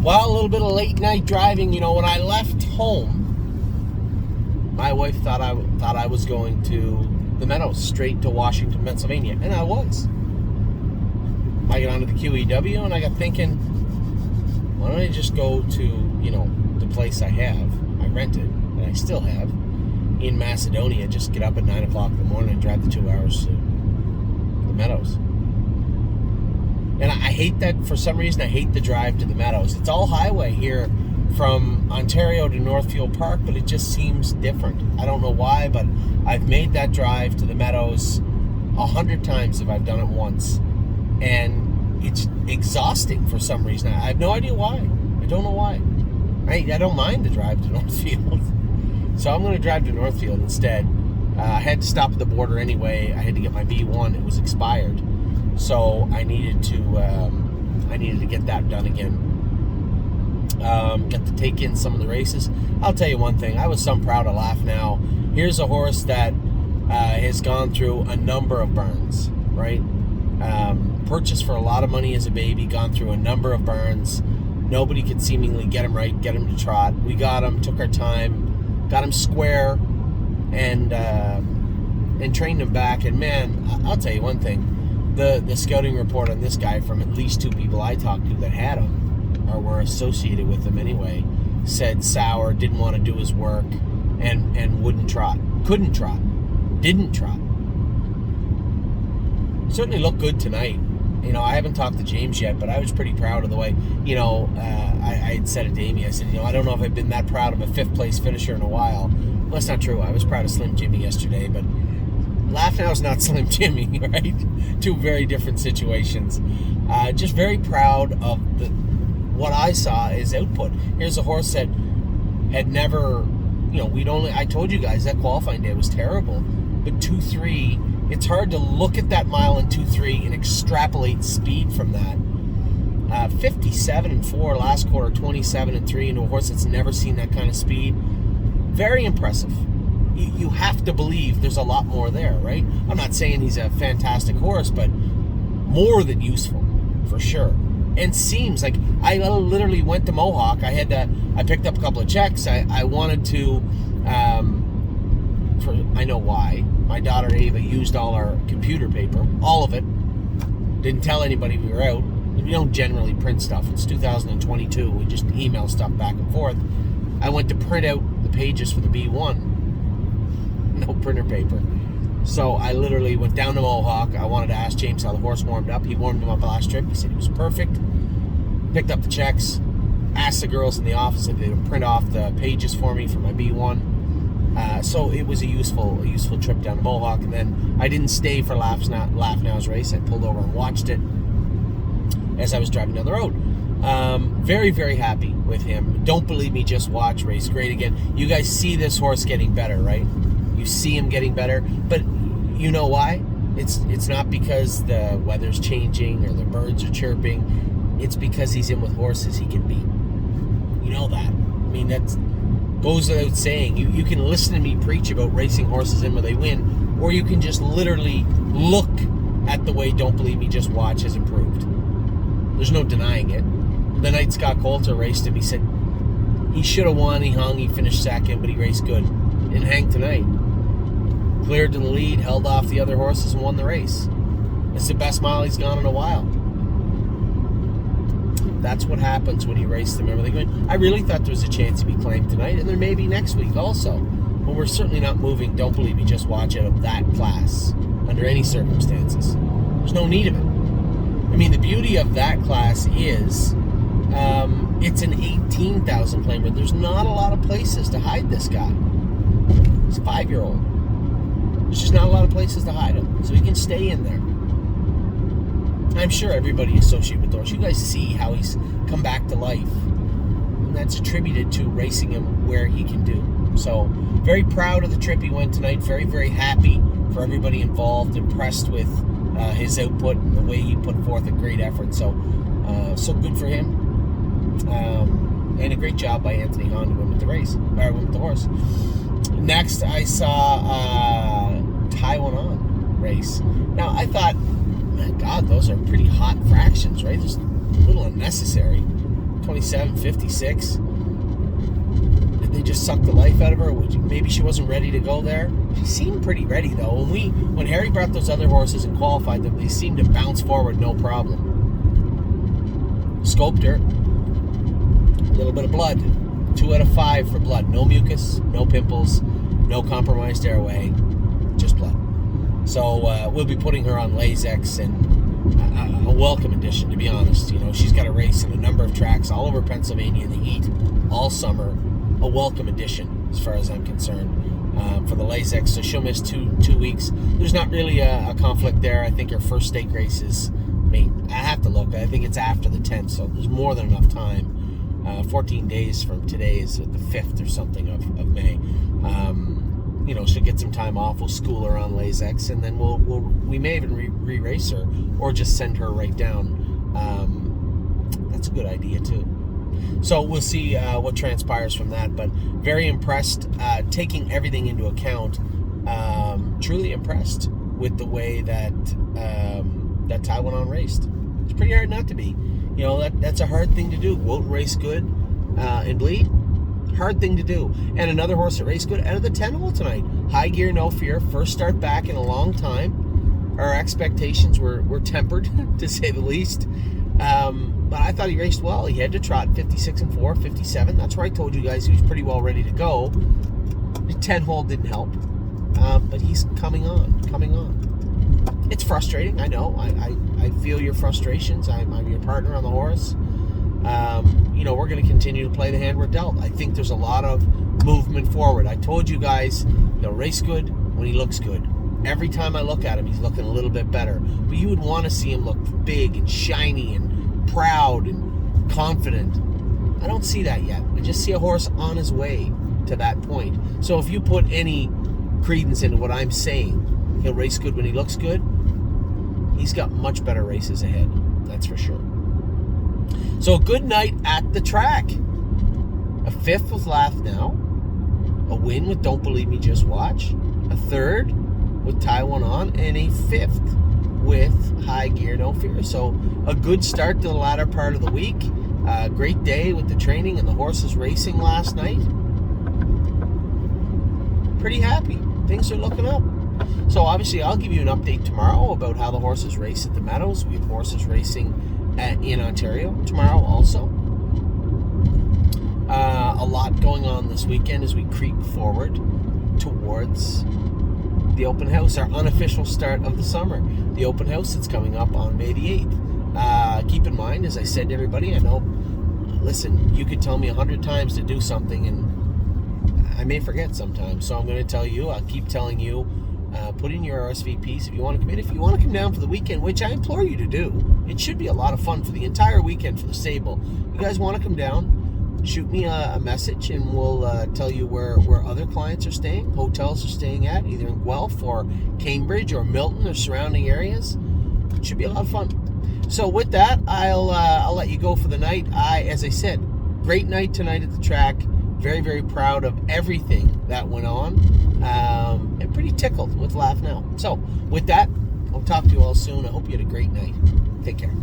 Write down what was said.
Well, a little bit of late night driving. When I left home, my wife thought I was going to the Meadows, straight to Washington, Pennsylvania, and I was. I got onto the QEW, and I got thinking, why don't I just go to the place I rented, and I still have, in Macedonia. Just get up at 9 o'clock in the morning and drive the 2 hours to the Meadows. And I hate that. For some reason, I hate the drive to the Meadows. It's all highway here from Ontario to Northfield Park, but it just seems different. I don't know why, but I've made that drive to the Meadows 100 times if I've done it once. And it's exhausting for some reason. I have no idea why. I don't know why. I don't mind the drive to Northfield. So I'm going to drive to Northfield instead. I had to stop at the border anyway. I had to get my B1. It was expired. So I needed to get that done again. Got to take in some of the races. I'll tell you one thing. I was so proud of Laugh Now. Here's a horse that has gone through a number of burns, right? Purchased for a lot of money as a baby, gone through a number of burns. Nobody could seemingly get him right, get him to trot. We got him, took our time, got him square, and trained him back. And man, I'll tell you one thing. The scouting report on this guy from at least 2 people I talked to that had him, or were associated with him anyway, said sour, didn't want to do his work, and wouldn't trot. Couldn't trot. Didn't trot. Certainly looked good tonight. I haven't talked to James yet, but I was pretty proud of the way, I had said it to Amy. I said, I don't know if I've been that proud of a 5th place finisher in a while. Well, that's not true. I was proud of Slim Jimmy yesterday, but Laugh Now's not Slim Jimmy, right? 2 very different situations. Just very proud of what I saw as output. Here's a horse that had never, I told you guys that qualifying day was terrible, but 2-3, it's hard to look at that mile in 2-3 and extrapolate speed from that. 57-4 last quarter, 27-3 into a horse that's never seen that kind of speed. Very impressive. You have to believe there's a lot more there, right? I'm not saying he's a fantastic horse, but more than useful, for sure. And seems like I literally went to Mohawk. I picked up a couple of checks. I wanted to, I know why. My daughter Ava used all our computer paper, all of it. Didn't tell anybody we were out. We don't generally print stuff. It's 2022. We just email stuff back and forth. I went to print out the pages for the B1. No printer paper. So I literally went down to Mohawk. I wanted to ask James how the horse warmed up. He warmed him up last trip. He said he was perfect. Picked up the checks. Asked the girls in the office if they would print off the pages for me for my B1. So it was a useful trip down to Mohawk. And then I didn't stay for Laugh Now's race. I pulled over and watched it as I was driving down the road. Very, very happy with him. Don't believe me, just watch. Race great again. You guys see this horse getting better, right? You see him getting better, but you know why? It's not because the weather's changing or the birds are chirping. It's because he's in with horses he can beat. You know that. I mean, that goes without saying. You can listen to me preach about racing horses in where they win, or you can just literally look at the way Don't Believe Me, Just Watch has improved. There's no denying it. The night Scott Coulter raced him, he said he should have won, he hung, he finished second, but he raced good. Didn't hang tonight. Cleared to the lead, held off the other horses, and won the race. It's the best mile he's gone in a while. That's what happens when you race them. Remember, I really thought there was a chance to be claimed tonight, and there may be next week also. But we're certainly not moving Don't Believe Me, Just Watch out of that class under any circumstances. There's no need of it. I mean, the beauty of that class is it's an 18,000 claimer. There's not a lot of places to hide this guy. He's a 5-year-old. There's just not a lot of places to hide him, so he can stay in there. I'm sure everybody associated with the horse, you guys see how he's come back to life. And that's attributed to racing him where he can do. So, very proud of the trip he went tonight. Very, very happy for everybody involved. Impressed with his output and the way he put forth a great effort. So good for him. And a great job by Anthony Hahn to win with the horse. Next, I saw Taiwan On race. Now, I thought, my God, those are pretty hot fractions, right? It's a little unnecessary. 27, 56. Did they just suck the life out of her? Maybe she wasn't ready to go there. She seemed pretty ready, though. When Harry brought those other horses and qualified them, they seemed to bounce forward no problem. Scoped her. A little bit of blood. 2 out of 5 for blood. No mucus, no pimples, no compromised airway, just blood. So we'll be putting her on Lasix, and a welcome addition, to be honest. You know, she's got a race in a number of tracks all over Pennsylvania in the heat all summer. A welcome addition, as far as I'm concerned, for the Lasix. So she'll miss two weeks. There's not really a conflict there. I think her first stake race is, I have to look. I think it's after the 10th, so there's more than enough time. 14 days from today is the 5th or something of May. You know, she'll get some time off. We'll school her on Lasix, and then we may even re-race her, or just send her right down. That's a good idea too. So we'll see what transpires from that. But very impressed, taking everything into account. Truly impressed with the way that Ty went on raced. It's pretty hard not to be. You know, that's a hard thing to do. Won't race good and bleed. Hard thing to do. And another horse that raced good out of the 10 hole tonight. High Gear, No Fear. First start back in a long time. Our expectations were tempered, to say the least. But I thought he raced well. He had to trot 56-4, 57. That's where I told you guys he was pretty well ready to go. The 10 hole didn't help. But he's coming on. It's frustrating, I know. I feel your frustrations. I'm your partner on the horse. You know, we're going to continue to play the hand we're dealt. I think there's a lot of movement forward. I told you guys, he'll race good when he looks good. Every time I look at him, he's looking a little bit better. But you would want to see him look big and shiny and proud and confident. I don't see that yet. I just see a horse on his way to that point. So if you put any credence into what I'm saying, he'll race good when he looks good. He's got much better races ahead. That's for sure. So a good night at the track. A 5th with Laugh Now. A win with Don't Believe Me, Just Watch. A 3rd with Taiwan On. And a 5th with High Gear, No Fear. So a good start to the latter part of the week. Great day with the training and the horses racing last night. Pretty happy. Things are looking up. So obviously I'll give you an update tomorrow about how the horses race at the Meadows. We have horses racing in Ontario tomorrow also. A lot going on this weekend as we creep forward towards the open house, our unofficial start of the summer. The open house that's coming up on May the 8th. Keep in mind, as I said to everybody, I know, listen, you could tell me 100 times to do something and I may forget sometimes. So I'm going to tell you, I'll keep telling you, put in your RSVPs if you want to come in. If you want to come down for the weekend, which I implore you to do, it should be a lot of fun for the entire weekend for the stable. You guys want to come down, shoot me a message and we'll tell you where other clients are staying, hotels are staying at, either in Guelph or Cambridge or Milton or surrounding areas. It should be a lot of fun. So with that, I'll let you go for the night. As I said, great night tonight at the track. Very, very proud of everything that went on. And pretty tickled with Laugh Now. So with that, I'll talk to you all soon. I hope you had a great night. Take care.